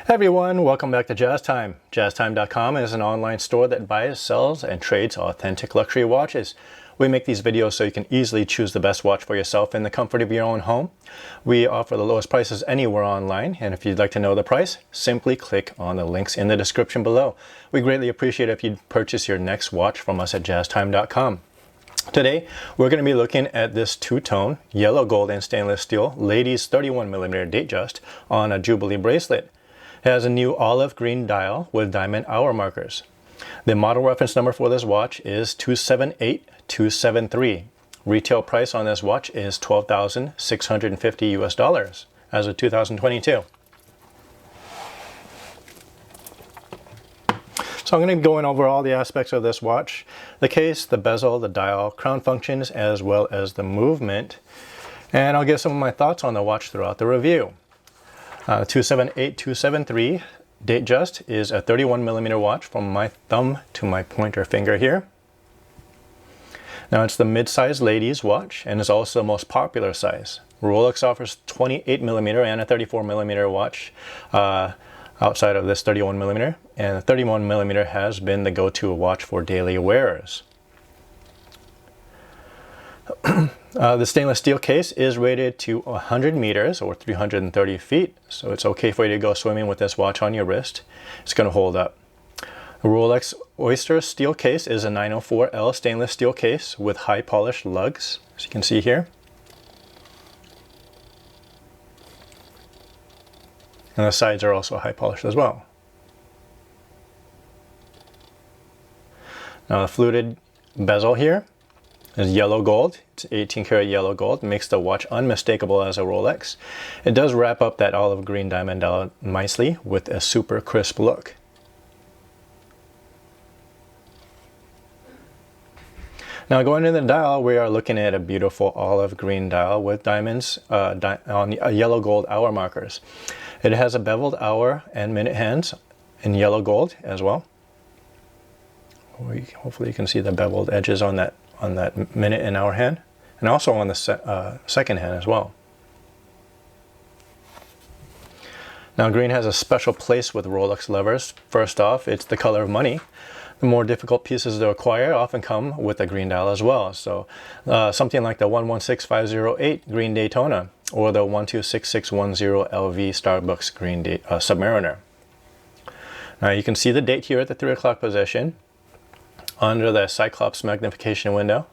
Hey everyone, welcome back to Jazz Time. JazzTime.com is an online store that buys, sells, and trades authentic luxury watches. We make these videos so you can easily choose the best watch for yourself in the comfort of your own home. We offer the lowest prices anywhere online, and if you'd like to know the price, simply click on the links in the description below. We greatly appreciate it if you'd purchase your next watch from us at JazzTime.com. Today, we're going to be looking at this two-tone yellow gold and stainless steel ladies 31mm Datejust on a Jubilee bracelet. It has a new olive green dial with diamond hour markers. The model reference number for this watch is 278273. Retail price on this watch is $12,650 US as of 2022. So I'm going to be going over all the aspects of this watch: the case, the bezel, the dial, crown functions, as well as the movement. And I'll give some of my thoughts on the watch throughout the review. 278273 Datejust is a 31mm watch from my thumb to my pointer finger here. Now it's the mid-size ladies watch and is also the most popular size. Rolex offers 28mm and a 34mm watch outside of this 31mm, and the 31mm has been the go-to watch for daily wearers. The stainless steel case is rated to 100 meters or 330 feet, so it's okay for you to go swimming with this watch on your wrist. It's going to hold up. The Rolex Oyster steel case is a 904L stainless steel case with high polished lugs, as you can see here. And the sides are also high polished as well. Now the fluted bezel here is yellow gold. It's 18 karat yellow gold. It makes the watch unmistakable as a Rolex. It does wrap up that olive green diamond dial nicely with a super crisp look. Now going into the dial, we are looking at a beautiful olive green dial with diamonds on yellow gold hour markers. It has a beveled hour and minute hands in yellow gold as well. Hopefully you can see the beveled edges on that minute and hour hand, and also on the second hand as well. Now green has a special place with Rolex lovers. First off, it's the color of money. The more difficult pieces to acquire often come with a green dial as well. So something like the 116508 green Daytona or the 126610 LV Starbucks green Submariner. Now you can see the date here at the 3 o'clock position under the Cyclops magnification window.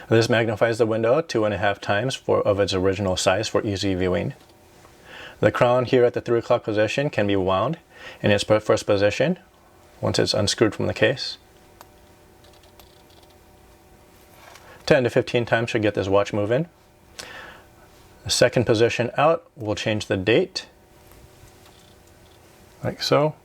This magnifies the window 2.5 times of its original size for easy viewing. The crown here at the 3 o'clock position can be wound in its first position once it's unscrewed from the case. 10 to 15 times should get this watch moving. The second position out will change the date, like so.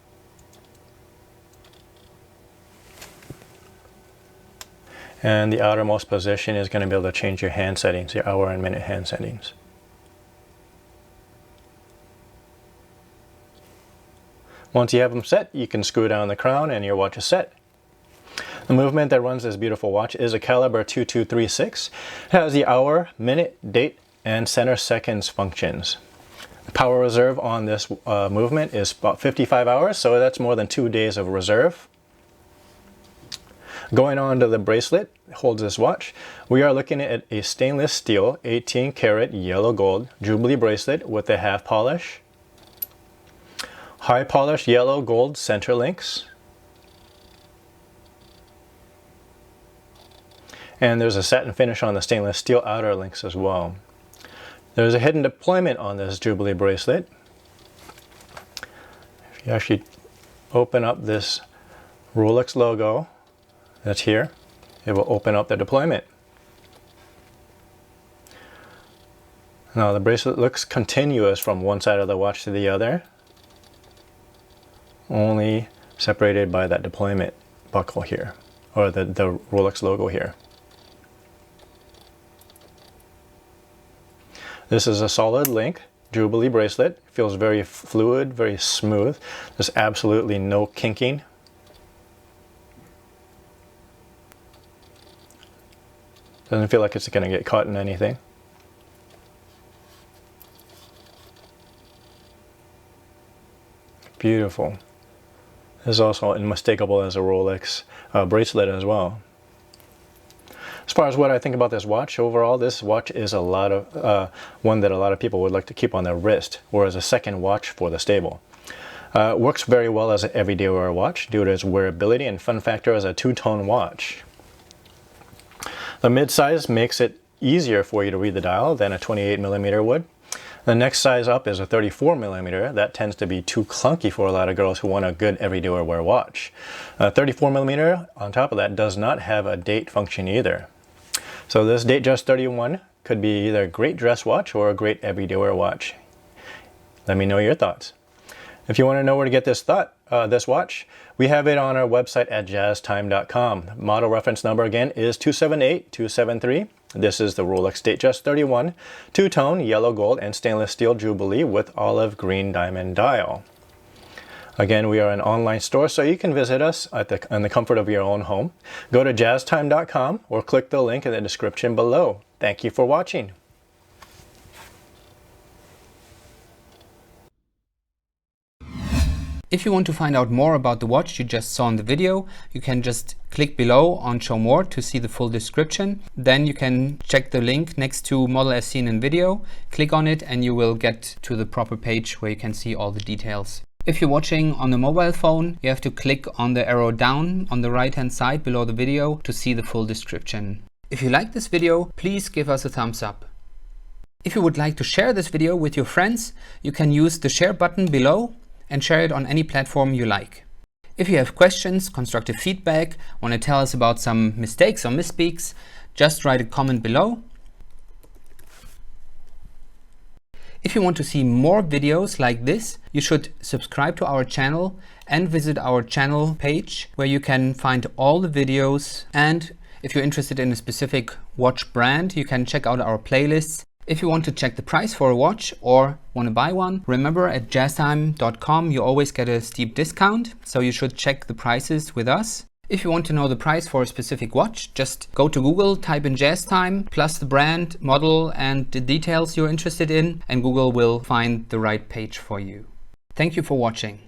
And the outermost position is going to be able to change your hand settings, your hour and minute hand settings. Once you have them set, you can screw down the crown and your watch is set. The movement that runs this beautiful watch is a caliber 2236. It has the hour, minute, date, and center seconds functions. The power reserve on this movement is about 55 hours, so that's more than 2 days of reserve. Going on to the bracelet that holds this watch, we are looking at a stainless steel 18 karat yellow gold Jubilee bracelet with a half polish, high polished yellow gold center links, and there's a satin finish on the stainless steel outer links as well. There's a hidden deployment on this Jubilee bracelet. If you actually open up this Rolex logo that's here, it will open up the deployment. Now the bracelet looks continuous from one side of the watch to the other, only separated by that deployment buckle here, or the Rolex logo here. This is a solid link Jubilee bracelet. It feels very fluid, very smooth. There's absolutely no kinking. Doesn't feel like it's going to get caught in anything. Beautiful. This is also unmistakable as a Rolex bracelet as well. As far as what I think about this watch, overall, this watch is a lot of one that a lot of people would like to keep on their wrist or as a second watch for the stable. Works very well as an everyday wear watch due to its wearability and fun factor as a two-tone watch. The mid-size makes it easier for you to read the dial than a 28mm would. The next size up is a 34mm. That tends to be too clunky for a lot of girls who want a good everyday wear watch. 34mm on top of that does not have a date function either. So this Datejust 31 could be either a great dress watch or a great everyday wear watch. Let me know your thoughts. If you want to know where to get this watch, we have it on our website at jazztime.com. Model reference number again is 278273. This is the Rolex Datejust 31, two-tone, yellow gold, and stainless steel Jubilee with olive green diamond dial. Again, we are an online store, so you can visit us in the comfort of your own home. Go to jazztime.com or click the link in the description below. Thank you for watching. If you want to find out more about the watch you just saw in the video, you can just click below on Show More to see the full description. Then you can check the link next to Model as seen in video, click on it, and you will get to the proper page where you can see all the details. If you're watching on the mobile phone, you have to click on the arrow down on the right hand side below the video to see the full description. If you like this video, please give us a thumbs up. If you would like to share this video with your friends, you can use the share button below and share it on any platform you like. If you have questions, constructive feedback, want to tell us about some mistakes or misspeaks, just write a comment below. If you want to see more videos like this, you should subscribe to our channel and visit our channel page where you can find all the videos. And if you're interested in a specific watch brand, you can check out our playlists. If you want to check the price for a watch or want to buy one, remember at jazztime.com you always get a steep discount, so you should check the prices with us. If you want to know the price for a specific watch, just go to Google, type in JazzTime, plus the brand, model, and the details you're interested in, and Google will find the right page for you. Thank you for watching.